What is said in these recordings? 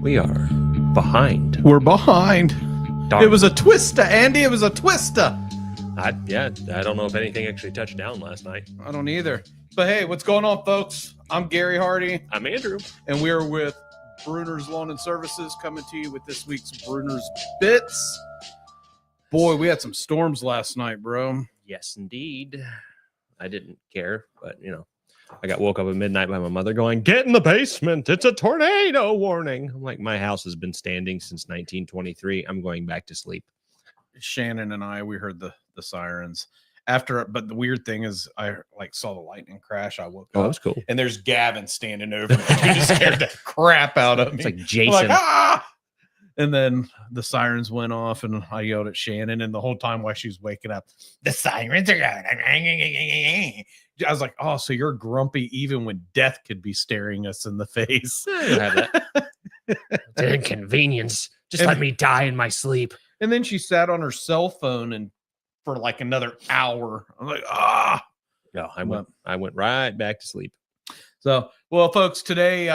We are behind. We're behind. Darn. It was a twister, Andy. It was a twister. I don't know if anything actually touched down last night. I don't either. But hey, what's going on, folks? I'm Gary Hardy. I'm Andrew. And we're with Bruner's Lawn and Services coming to you with this week's Bruner's Bits. Boy, we had some storms last night, bro. Yes, indeed. I didn't care, but I got woke up at midnight by my mother going, "Get in the basement. It's a tornado warning." I'm like, my house has been standing since 1923. I'm going back to sleep. Shannon and I, we heard the sirens after, but the weird thing is I saw the lightning crash. I woke up. Oh, that was cool. And there's Gavin standing over me. He just scared the crap out of me. It's like Jason. I'm like, ah! And then the sirens went off and I yelled at Shannon, and the whole time while she was waking up, the sirens are going. I was like, oh, so you're grumpy even when death could be staring us in the face. I don't have that. It's an inconvenience. Just let me die in my sleep. And then she sat on her cell phone and for like another hour. I'm like, ah. No, I went right back to sleep. So, well, folks, today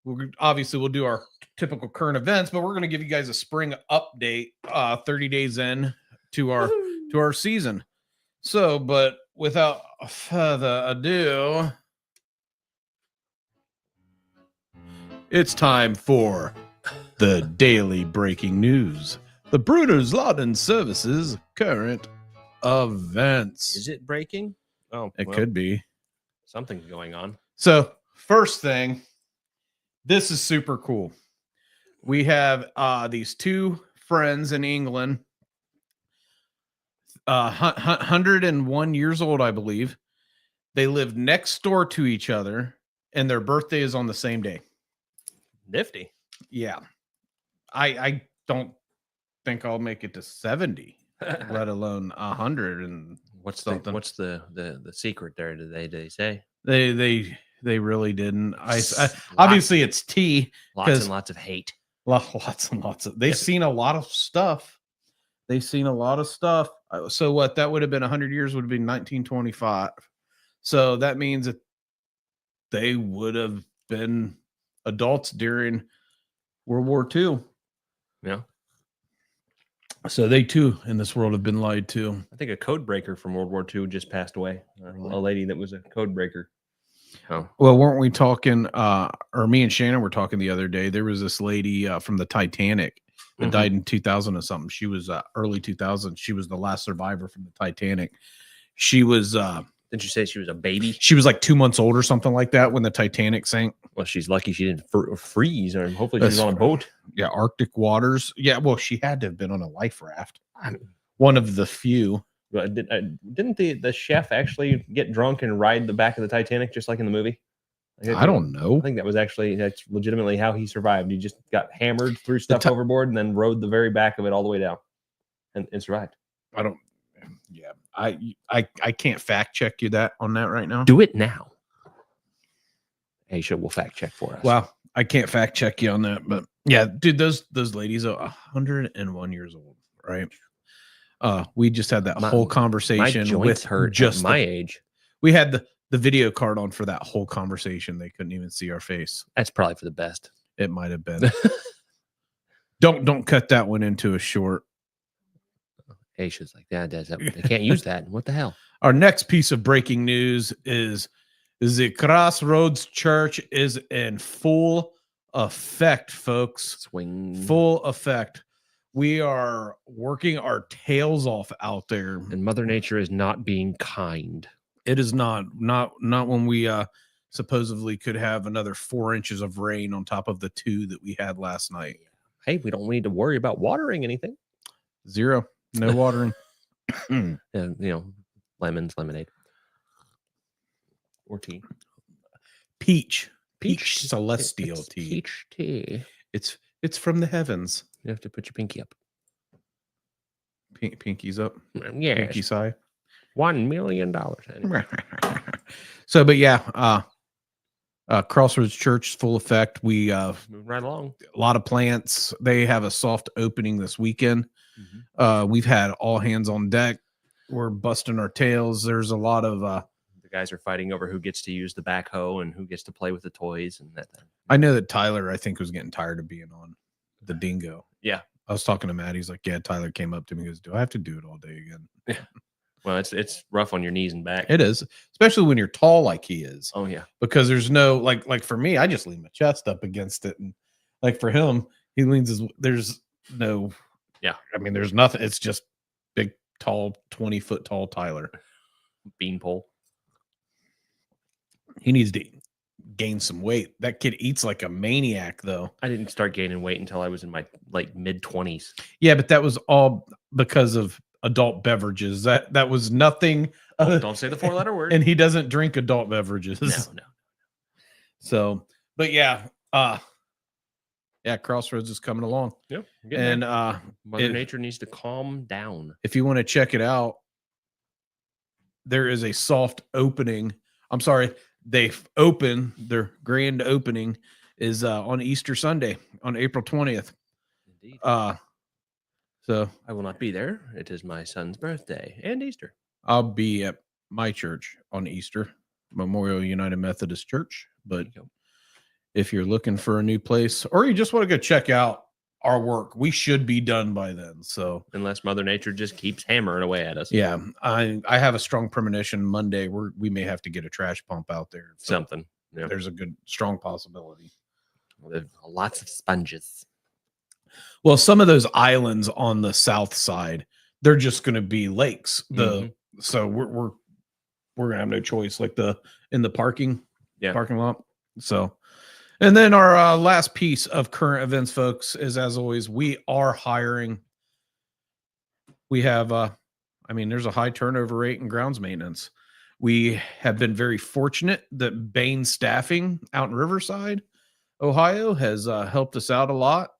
we'll do our typical current events, but we're going to give you guys a spring update 30 days in to our season. So, but without further ado, it's time for the daily breaking news. The Bruner's Lawn and Services current events. Is it breaking? Oh, it could be. Something's going on. So, first thing, this is super cool. We have these two friends in England, 101 years old, I believe. They live next door to each other, and their birthday is on the same day. Nifty. Yeah. I don't think I'll make it to 70, let alone 100 and what's something. What's the secret there? Did they say? They really didn't. Obviously it's tea. Lots and lots of hate. Lots and lots of. They've seen a lot of stuff. So what? That would have been 100 years. Would have been 1925. So that means that they would have been adults during World War II. Yeah. So they too in this world have been lied to. I think a code breaker from World War II just passed away. A lady that was a code breaker. Oh. Well, weren't we talking, or me and Shannon were talking the other day, there was this lady from the Titanic that died in 2000 or something. She was early 2000. She was the last survivor from the Titanic. She was, didn't you say she was a baby? She was like 2 months old or something like that when the Titanic sank. Well, she's lucky she didn't freeze, or hopefully she's on a boat. Yeah, Arctic waters. Yeah, well, she had to have been on a life raft. One of the few. Didn't the chef actually get drunk and ride the back of the Titanic just like in the movie? I don't know. I think that's legitimately how he survived. He just got hammered, threw stuff overboard, and then rode the very back of it all the way down and survived. I can't fact check you on that right now. Do it now. Aisha will fact check for us. Well, I can't fact check you on that, but yeah, dude, those ladies are 101 years old, right? We just had that whole conversation with her just my age. We had the video card on for that whole conversation. They couldn't even see our face. That's probably for the best. It might have been. Don't cut that one into a short. Aisha's like, Dad, they can't use that. What the hell? Our next piece of breaking news is the Crossroads Church is in full effect, folks. Swing. Full effect. We are working our tails off out there. And Mother Nature is not being kind. It is not when we supposedly could have another 4 inches of rain on top of the 2 that we had last night. Hey, we don't need to worry about watering anything. 0. No watering. And lemons, lemonade. Or tea. Peach celestial tea. Peach tea. It's from the heavens. You have to put your pinky up. Pinky's up. Yeah. Pinky sigh. $1 million. So, but yeah, Crossroads Church full effect. We moving right along. A lot of plants. They have a soft opening this weekend. We've had all hands on deck. We're busting our tails. There's a lot of the The guys are fighting over who gets to use the backhoe and who gets to play with the toys and that. I know that Tyler, I think, was getting tired of being on the dingo. Yeah. I was talking to Matt. He's like, yeah, Tyler came up to me and goes, do I have to do it all day again? Yeah. Well, it's rough on your knees and back. It is, especially when you're tall like he is. Oh, yeah. Because there's no, like for me, I just lean my chest up against it. And like for him, he leans there's no, yeah. I mean, there's nothing. It's just big, tall, 20-foot tall Tyler. Beanpole. He needs to gain some weight. That kid eats like a maniac, though. I didn't start gaining weight until I was in my mid-20s. Yeah, but that was all because of adult beverages. That was nothing. Don't say the 4-letter word. And he doesn't drink adult beverages. No. So, but yeah, Crossroads is coming along. Yep. And Mother Nature needs to calm down. If you want to check it out, there is a soft opening. I'm sorry, they've opened their grand opening is on Easter Sunday on April 20th. Indeed. So I will not be there. It is my son's birthday and Easter. I'll be at my church on Easter, Memorial United Methodist Church. But if you're looking for a new place or you just want to go check out our work, we should be done by then. So unless Mother Nature just keeps hammering away at us. Yeah. I have a strong premonition Monday we may have to get a trash pump out there. So something. Yeah. There's a good, strong possibility. There's lots of sponges. Well, some of those islands on the south side, they're just going to be lakes. So we're gonna have no choice, like in the parking lot. So, and then our last piece of current events, folks, is as always, we are hiring. We have, there's a high turnover rate in grounds maintenance. We have been very fortunate that Bain Staffing out in Riverside, Ohio, has helped us out a lot.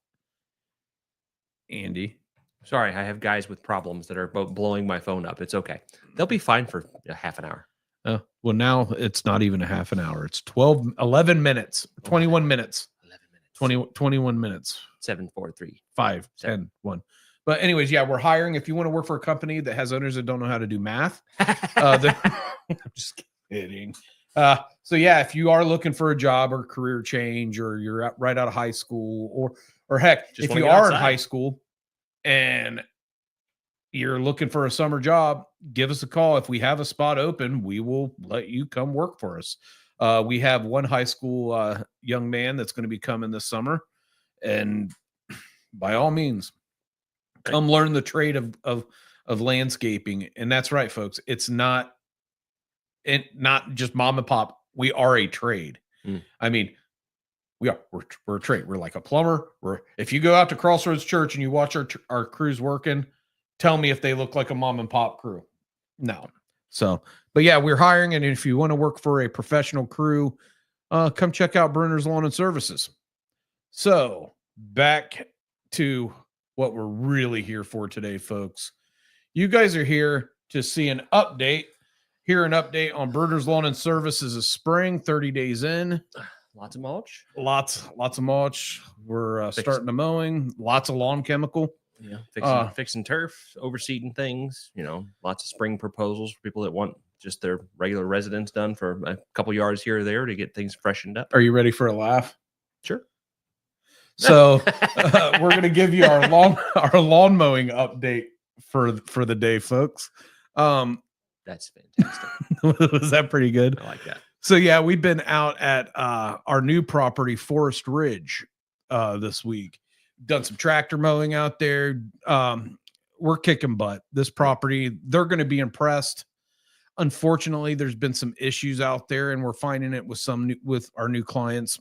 Andy. Sorry, I have guys with problems that are blowing my phone up. It's okay. They'll be fine for a half an hour. Well, now it's not even a half an hour. It's 11 minutes, 21 minutes. 11 minutes. 21 minutes. 7, 4, 3, 5, 10, 1. But anyways, yeah, we're hiring. If you want to work for a company that has owners that don't know how to do math, I'm just kidding. So yeah, if you are looking for a job or career change, or you're right out of high school, or heck, if you are in high school and you're looking for a summer job, give us a call. If we have a spot open, we will let you come work for us. We have one high school young man that's going to be coming this summer, and by all means, come learn the trade of landscaping. And that's right, folks. It's not just mom and pop. We are a trade. I mean, we're a trade. We're like a plumber. If you go out to Crossroads Church and you watch our crews working, tell me if they look like a mom and pop crew. No. So, but yeah, we're hiring. And if you want to work for a professional crew, come check out Brenner's Lawn and Services. So back to what we're really here for today, folks. You guys are here to see an update. Hear an update on Brenner's Lawn and Services of spring, 30 days in. Lots of mulch. Lots of mulch. We're starting the mowing. Lots of lawn chemical. Yeah, fixing turf, overseeding things. Lots of spring proposals for people that want just their regular residence done for a couple yards here or there to get things freshened up. Are you ready for a laugh? Sure. So we're going to give you our lawn mowing update for the day, folks. That's fantastic. Was that pretty good? I like that. So yeah, we've been out at our new property, Forest Ridge, this week. Done some tractor mowing out there. We're kicking butt. This property, they're going to be impressed. Unfortunately, there's been some issues out there, and we're finding it with our new clients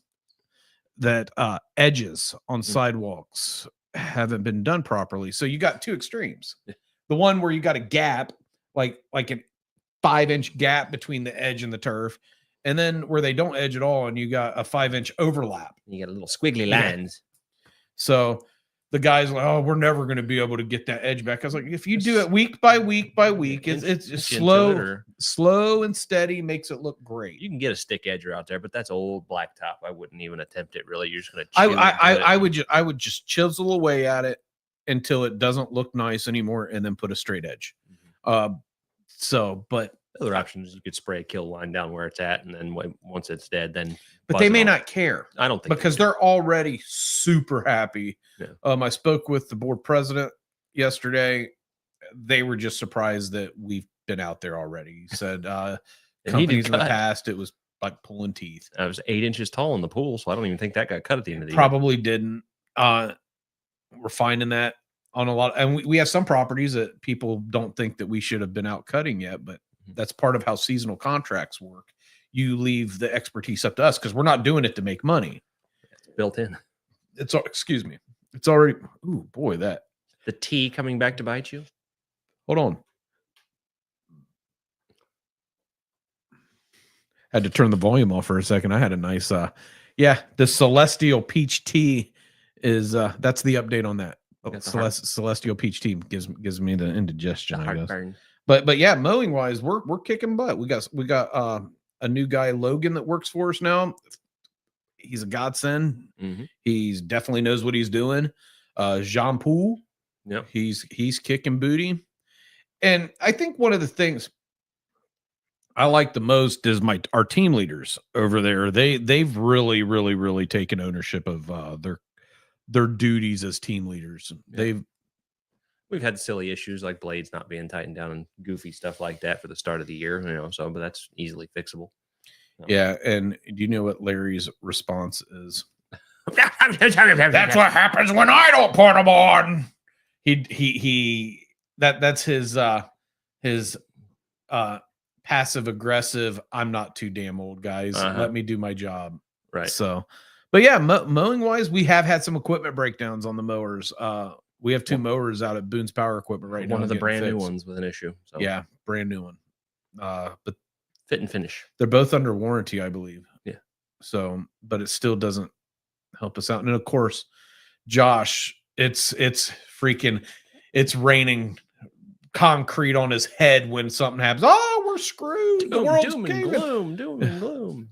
that edges on sidewalks haven't been done properly. So you got two extremes. The one where you got a gap, like a 5-inch gap between the edge and the turf, and then where they don't edge at all, and you got a 5-inch overlap. You got a little squiggly lines. So the guy's like, "Oh, we're never going to be able to get that edge back." I was like, "If you do it week by week by week, it's just slow and steady, makes it look great." You can get a stick edger out there, but that's old blacktop. I wouldn't even attempt it. Really, you're just going to. I would just chisel away at it until it doesn't look nice anymore, and then put a straight edge. But The other option is you could spray a kill line down where it's at, and then once it's dead, then. But buzz they it may off. not care. I don't think because they do. they're already super happy. Yeah. I spoke with the board president yesterday. They were just surprised that we've been out there already. He said companies in the past, it was like pulling teeth. I was 8 inches tall in the pool, so I don't even think that got cut at the end of the Probably didn't. We're finding that on a lot, and we have some properties that people don't think that we should have been out cutting yet, but that's part of how seasonal contracts work. You leave the expertise up to us because we're not doing it to make money. It's built in. Excuse me. It's already. Ooh, boy, that the tea coming back to bite you. Hold on. Had to turn the volume off for a second. I had a nice, the Celestial Peach Tea is that's the update on that. Celestial Peach Tea gives me the indigestion, I guess. Burn. But yeah, mowing wise, we're kicking butt. We got a new guy, Logan, that works for us now. He's a godsend. Mm-hmm. He's definitely knows what he's doing. Jean Paul, yep, he's kicking booty. And I think one of the things I like the most is our team leaders over there. They've really taken ownership of their duties as team leaders. Yeah. We've had silly issues like blades not being tightened down and goofy stuff like that for the start of the year, but that's easily fixable. Yeah, and do you know what Larry's response is? That's what happens when I don't put them on. That's his passive aggressive. I'm not too damn old, guys. Let me do my job. Right. So, but yeah, mowing wise, we have had some equipment breakdowns on the mowers. We have 2 mowers out at Boone's Power Equipment right now. One of the brand new ones with an issue. So. Yeah, brand new one. But fit and finish. They're both under warranty, I believe. Yeah. So, but it still doesn't help us out. And of course, Josh, it's raining concrete on his head when something happens. Oh, we're screwed. The world's doom and gloom.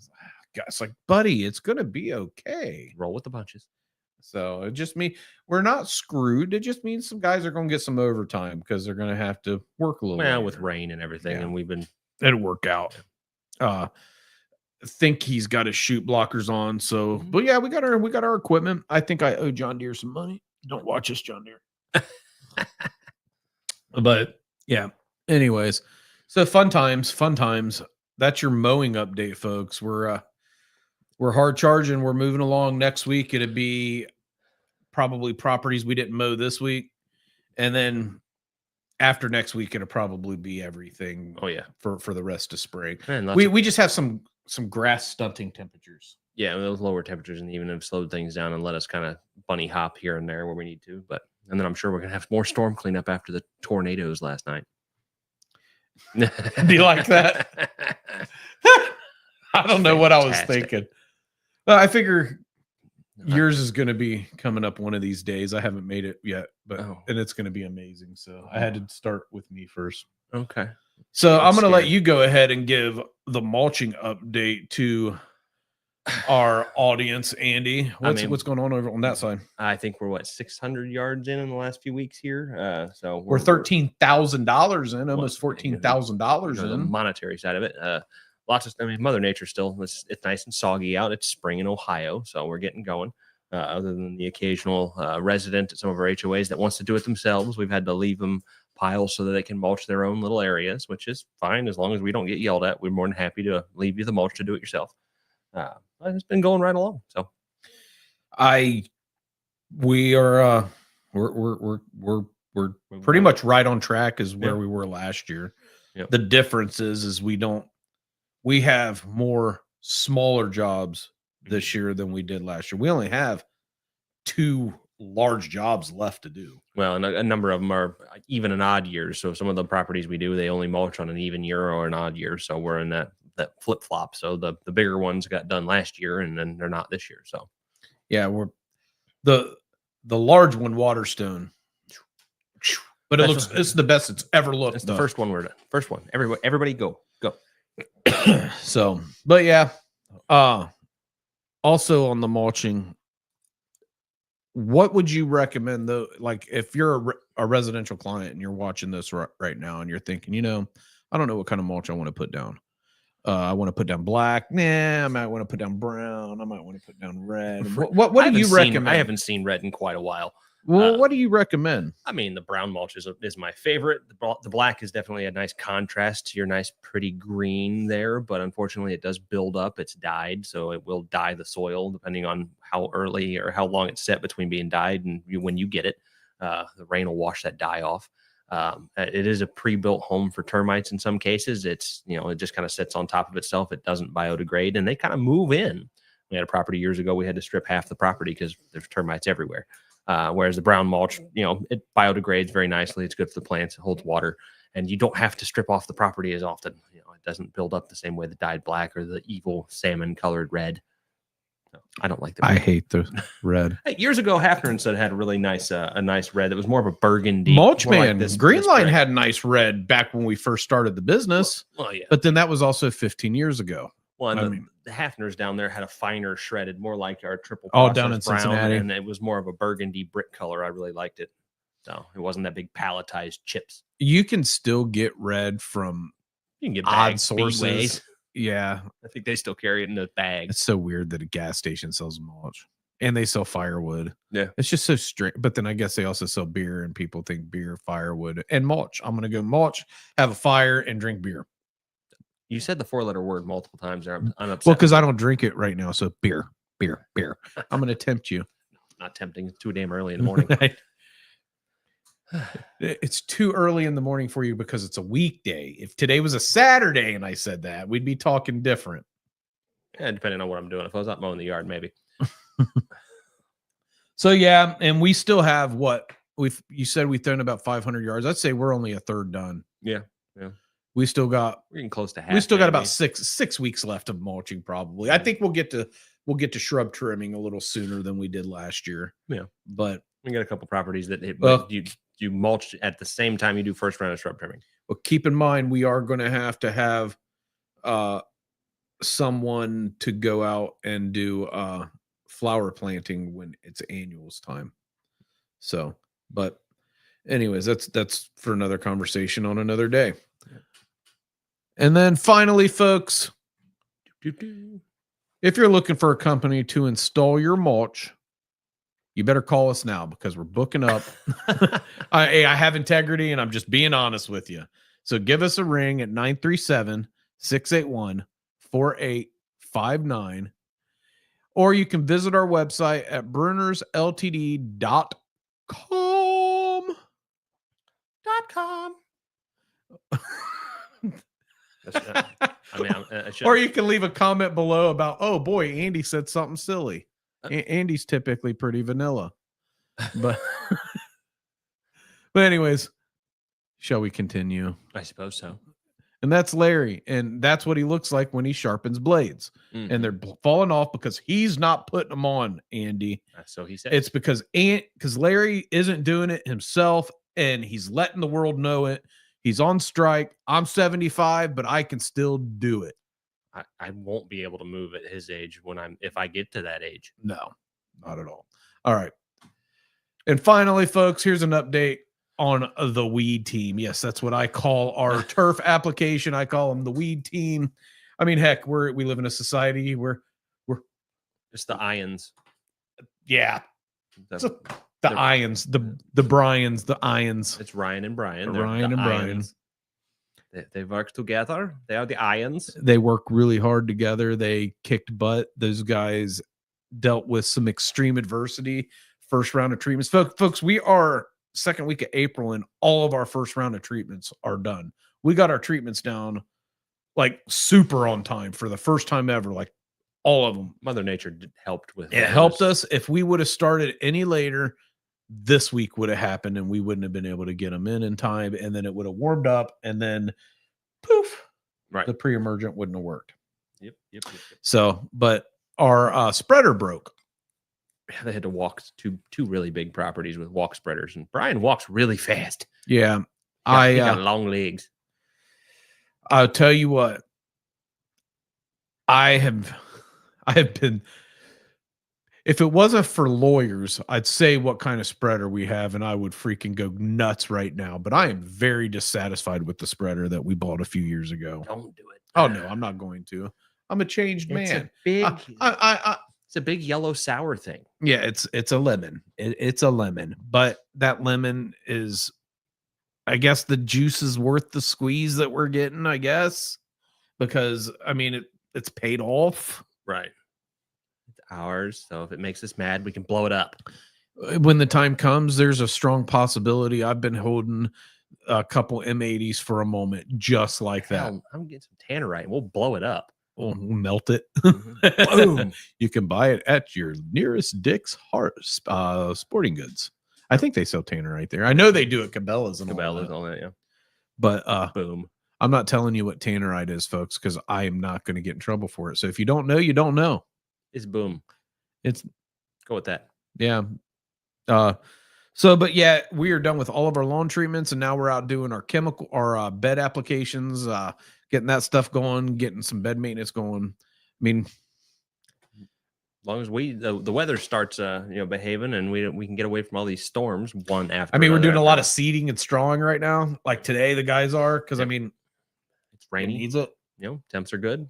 Guys, like, buddy, it's gonna be okay. Roll with the punches. So it just means we're not screwed. It just means some guys are gonna get some overtime because they're gonna have to work a little. Well, with rain and everything, and it'll work out. Think he's got his shoot blockers on. So, but yeah, we got our equipment. I think I owe John Deere some money. Don't watch us, John Deere. But yeah, anyways, so fun times. That's your mowing update, folks. We're hard charging. We're moving along. Next week, it'd be probably properties we didn't mow this week. And then after next week, it'll probably be everything. Oh yeah. For the rest of spring. Man, we just have some grass stunting temperatures. Yeah. Those lower temperatures and even have slowed things down and let us kind of bunny hop here and there where we need to. And then I'm sure we're going to have more storm cleanup after the tornadoes last night. Be like that. I don't know what I was thinking. Well, I figure yours is going to be coming up one of these days. I haven't made it yet, and it's going to be amazing. So I had to start with me first. Okay. So I'm going to let you go ahead and give the mulching update to our audience, Andy. What's going on over on that side? I think we're 600 yards in the last few weeks here. So we're $13,000 in, almost $14,000 in the monetary side of it. Mother Nature still, it's nice and soggy out. It's spring in Ohio, so we're getting going. Other than the occasional resident at some of our HOAs that wants to do it themselves, we've had to leave them piles so that they can mulch their own little areas, which is fine as long as we don't get yelled at. We're more than happy to leave you the mulch to do it yourself. It's been going right along. So, we're pretty much right on track as where we were last year. Yep. The difference is we have more smaller jobs this year than we did last year. We only have 2 large jobs left to do. Well, and a number of them are even and odd years. So some of the properties we do, they only mulch on an even year or an odd year. So we're in that flip flop. So the bigger ones got done last year and then they're not this year. So yeah, we're the large one, Waterstone. But it's the best it's ever looked. It's the first one we're done. First one. Everybody go. So, but yeah, also on the mulching, what would you recommend though? Like if you're a residential client and you're watching this right now and you're thinking, I don't know what kind of mulch I want to put down. I want to put down black. Nah, I might want to put down brown. I might want to put down red. What do you recommend? I haven't seen red in quite a while. Well, what do you recommend? I mean, the brown mulch is my favorite. The black is definitely a nice contrast to your nice, pretty green there, but unfortunately, it does build up. It's dyed, so it will dye the soil depending on how early or how long it's set between being dyed and when you get it. The rain will wash that dye off. It is a pre-built home for termites in some cases. It's, it just kind of sits on top of itself. It doesn't biodegrade, and they kind of move in. We had a property years ago. We had to strip half the property because there's termites everywhere. Whereas the brown mulch, it biodegrades very nicely. It's good for the plants. It holds water, and you don't have to strip off the property as often. It doesn't build up the same way the dyed black or the evil salmon colored red. I don't like the red. I hate the red. Hey, years ago, Hafner said had a really nice, a nice red. That was more of a burgundy. Mulch Man, like Greenline had nice red back when we first started the business. Well, yeah. But then that was also 15 years ago. Well, and the Hafners down there had a finer shredded, more like our triple down in brown, Cincinnati, and it was more of a burgundy brick color. I really liked it. So it wasn't that big palletized chips. You can still get red from odd sources. Yeah, I think they still carry it in a bag. It's so weird that a gas station sells mulch and they sell firewood. Yeah, it's just so strange. But then I guess they also sell beer, and people think beer, firewood, and mulch. I'm gonna go mulch, have a fire, and drink beer. You said the 4-letter word multiple times there. I'm upset. Well, because I don't drink it right now. So beer. I'm gonna tempt you. Not tempting. It's too damn early in the morning. It's too early in the morning for you because it's a weekday. If today was a Saturday and I said that, we'd be talking different. Yeah, depending on what I'm doing. If I was out mowing the yard, maybe. So yeah, and we still have what you said we've thrown about 500 yards. I'd say we're only a third done. Yeah. We still got we're getting close to half. We still got about six weeks left of mulching probably. I think we'll get to shrub trimming a little sooner than we did last year. Yeah, but we got a couple properties that you mulch at the same time you do first round of shrub trimming. Well, keep in mind we are going to have someone to go out and do flower planting when it's annuals time. So, but anyways, that's for another conversation on another day. And then finally, folks, if you're looking for a company to install your mulch, you better call us now because we're booking up. I have integrity and I'm just being honest with you. So give us a ring at 937-681-4859. Or you can visit our website at brunersltd.com. Or you can leave a comment below about, oh boy, Andy said something silly. Andy's typically pretty vanilla, but anyways, shall we continue? I suppose so. And that's Larry, and that's what he looks like when he sharpens blades, and they're falling off because he's not putting them on. Andy, so he said it's because Larry isn't doing it himself, and he's letting the world know it. He's on strike. I'm 75, but I can still do it. I won't be able to move at his age if I get to that age. No, not at all. All right. And finally, folks, here's an update on the weed team. Yes, that's what I call our turf application. I call them the weed team. I mean, heck, we live in a society where we're it's the Ions. Yeah. The Ions, the Bryans, the Ions. It's Ryan and Brian. Ryan and Brian. They work together. They are the Ions. They work really hard together. They kicked butt. Those guys dealt with some extreme adversity. First round of treatments. Folks, we are second week of April and all of our first round of treatments are done. We got our treatments down like super on time for the first time ever. Like all of them. Mother Nature helped with it. It helped us. If we would have started any later, this week would have happened and we wouldn't have been able to get them in time, and then it would have warmed up, and then poof, right, the pre-emergent wouldn't have worked. Yep. So, but our spreader broke. They had to walk two really big properties with walk spreaders, and Brian walks really fast. Yeah, he got long legs. I'll tell you what, I have been. if it wasn't for lawyers, I'd say what kind of spreader we have, and I would freaking go nuts right now. But I am very dissatisfied with the spreader that we bought a few years ago. Don't do it. Oh no, I'm not going to. I'm a changed man. It's a big yellow sour thing. Yeah, it's a lemon. It's a lemon, but that lemon is, I guess, the juice is worth the squeeze that we're getting. I guess because I mean it's paid off. Right. It's ours. So if it makes us mad, we can blow it up. When the time comes, there's a strong possibility. I've been holding a couple M80s for a moment, just like that. Hell, I'm getting some tannerite. And we'll blow it up. We'll melt it. Boom. You can buy it at your nearest Dick's Sporting Goods. I think they sell tannerite there. I know they do at Cabela's and Cabela's, all that, yeah. But boom. I'm not telling you what tannerite is, folks, because I am not going to get in trouble for it. So if you don't know, you don't know. It's boom. It's go with that. Yeah. But yeah, we are done with all of our lawn treatments, and now we're out doing our bed applications, getting that stuff going, getting some bed maintenance going. I mean, as long as the weather starts behaving and we can get away from all these storms one after. I mean, we're doing a lot of seeding and strawing right now. Like today, the guys are, because I mean, it's rainy. It needs it. Temps are good.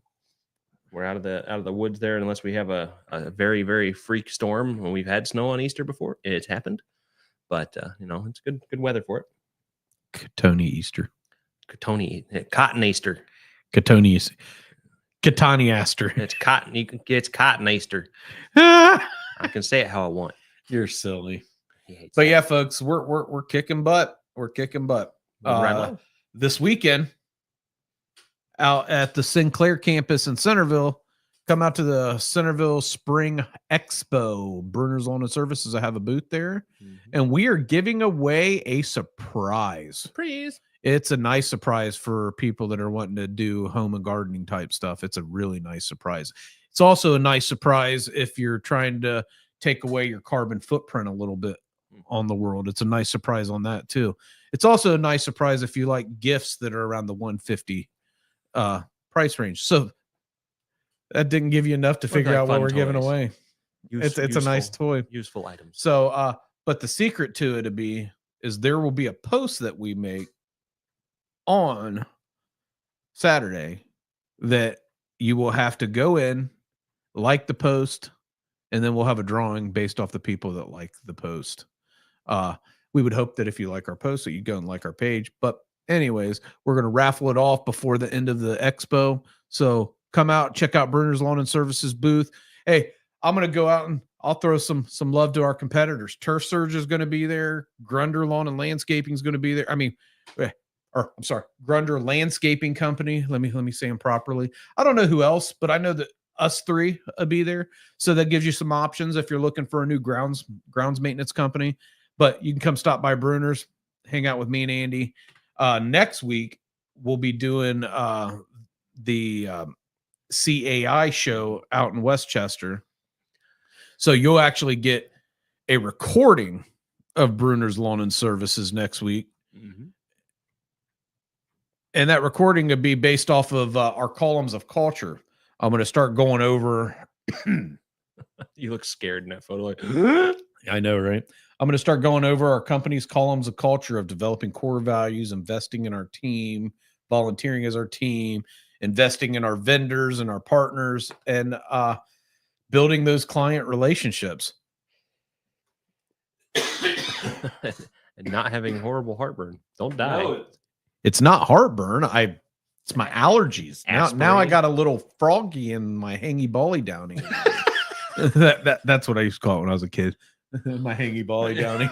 We're out of the woods there, unless we have a very, very freak storm. When we've had snow on Easter before, it's happened. But it's good weather for it. Cotton Easter. Cotton Easter. Catani Aster. It's cotton. It's Cotton Easter. I can say it how I want. You're silly. But yeah, folks, we're kicking butt. We're kicking butt. This weekend, out at the Sinclair campus in Centerville, come out to the Centerville Spring Expo. Brunner's Lawn and Services, I have a booth there, and we are giving away a surprise. Surprise. It's a nice surprise for people that are wanting to do home and gardening type stuff. It's a really nice surprise. It's also a nice surprise if you're trying to take away your carbon footprint a little bit on the world. It's a nice surprise on that too. It's also a nice surprise if you like gifts that are around the $150 price range. So that didn't give you enough to figure out what we're giving away. It's a nice toy. Useful items. So, but the secret to it is there will be a post that we make on Saturday that you will have to go in, like the post, and then we'll have a drawing based off the people that like the post. We would hope that if you like our post, that you go and like our page. But anyways, we're going to raffle it off before the end of the expo. So come out, check out Brunner's Lawn and Services booth. Hey, I'm going to go out and I'll throw some love to our competitors. Turf Surge is going to be there. Grunder Lawn and Landscaping is going to be there. Grunder Landscaping Company. Let me say them properly. I don't know who else, but I know that us three will be there. So that gives you some options if you're looking for a new grounds maintenance company. But you can come stop by Brunner's, hang out with me and Andy. Next week, we'll be doing the CAI show out in Westchester. So you'll actually get a recording of Brunner's Lawn and Services next week. Mm-hmm. And that recording will be based off of our columns of culture. I'm going to start going over. You look scared in that photo. Like, I know, right? I'm going to start going over our company's columns of culture of developing core values, investing in our team, volunteering as our team, investing in our vendors and our partners, and building those client relationships. And not having horrible heartburn. Don't die. No, it's not heartburn. It's my allergies. Now I got a little froggy in my hangy bally downy. That's what I used to call it when I was a kid. My hangy bally downy.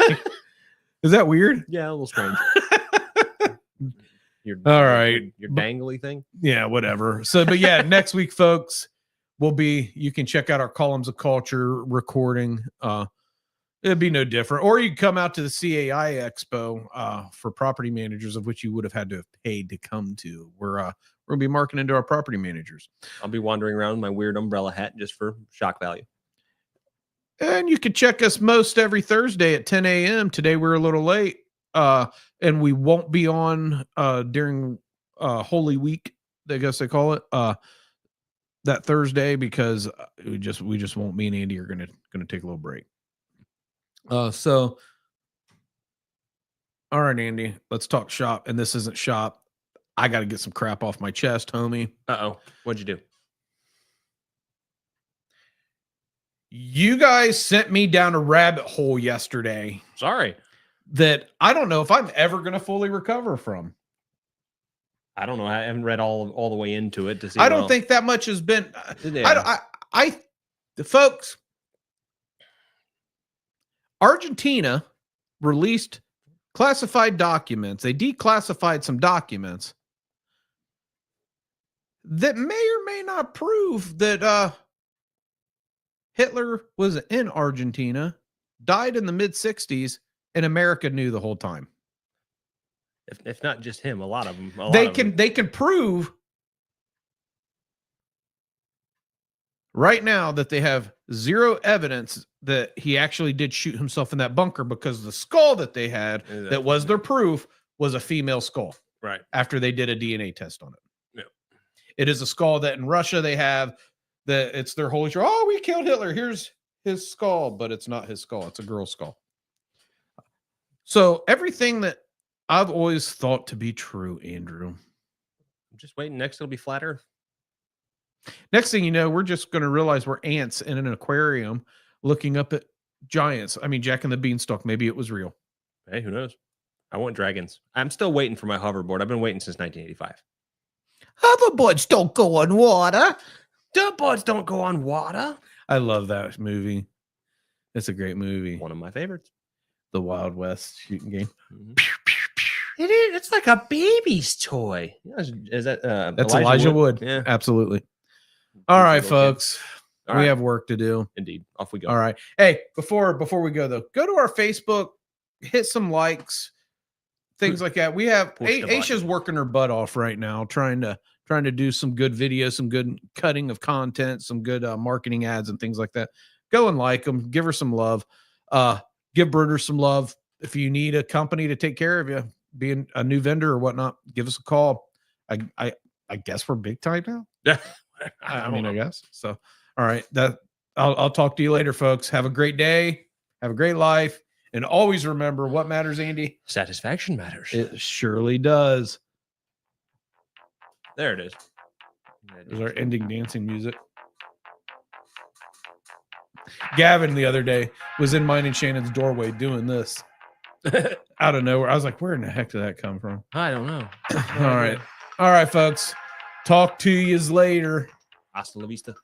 Is that weird? Yeah, a little strange. All right. Your dangly thing? Yeah, whatever. So, but yeah, next week, folks, you can check out our columns of culture recording. It'd be no different. Or you can come out to the CAI Expo for property managers, of which you would have had to have paid to come to. We're going to be marketing to our property managers. I'll be wandering around with my weird umbrella hat just for shock value. And you can check us most every Thursday at 10 a.m. Today we're a little late. And we won't be on during Holy Week, I guess they call it. that Thursday because we just won't. Me and Andy are gonna take a little break. So all right, Andy, let's talk shop. And this isn't shop. I got to get some crap off my chest, homie. Uh-oh. What'd you do? You guys sent me down a rabbit hole yesterday Sorry. that I don't know if I'm ever going to fully recover from. I don't know. I haven't read all the way into it to see. I don't think that much has been. Yeah. The folks, Argentina released classified documents. They declassified some documents that may or may not prove that Hitler was in Argentina, died in the mid-60s, and America knew the whole time. If not just him, a lot of them. They can prove right now that they have zero evidence that he actually did shoot himself in that bunker, because the skull that they had that was their proof was a female skull. Right. After they did a DNA test on it. Yeah. It is a skull that in Russia they have, that it's their holy show. Oh, we killed Hitler. Here's his skull, but it's not his skull. It's a girl's skull. So everything that I've always thought to be true, Andrew. I'm just waiting. Next, it'll be flat Earth. Next thing you know, we're just going to realize we're ants in an aquarium looking up at giants. I mean, Jack and the Beanstalk. Maybe it was real. Hey, who knows? I want dragons. I'm still waiting for my hoverboard. I've been waiting since 1985. Hoverboards don't go on water. Hoverboards don't go on water. I love that movie. It's a great movie. One of my favorites. The Wild West shooting game. Mm-hmm. It is. It's like a baby's toy. Is that that's Elijah Wood? Yeah, absolutely. All right, folks. We have work to do. Indeed. Off we go. All right. Hey, before we go though, go to our Facebook, hit some likes, things like that. We have Aisha's working her butt off right now, trying to do some good videos, some good cutting of content, some good marketing ads and things like that. Go and like them. Give her some love. Give Bruder some love. If you need a company to take care of you, being a new vendor or whatnot, give us a call. I guess we're big time now. Yeah. I guess so. All right. I'll talk to you later, folks. Have a great day. Have a great life. And always remember what matters, Andy. Satisfaction matters. It surely does. There it is. There's our ending dancing music. Gavin the other day was in mine and Shannon's doorway doing this out of nowhere. I was like, where in the heck did that come from? I don't know. All right. All right, folks. Talk to you later. Hasta la vista.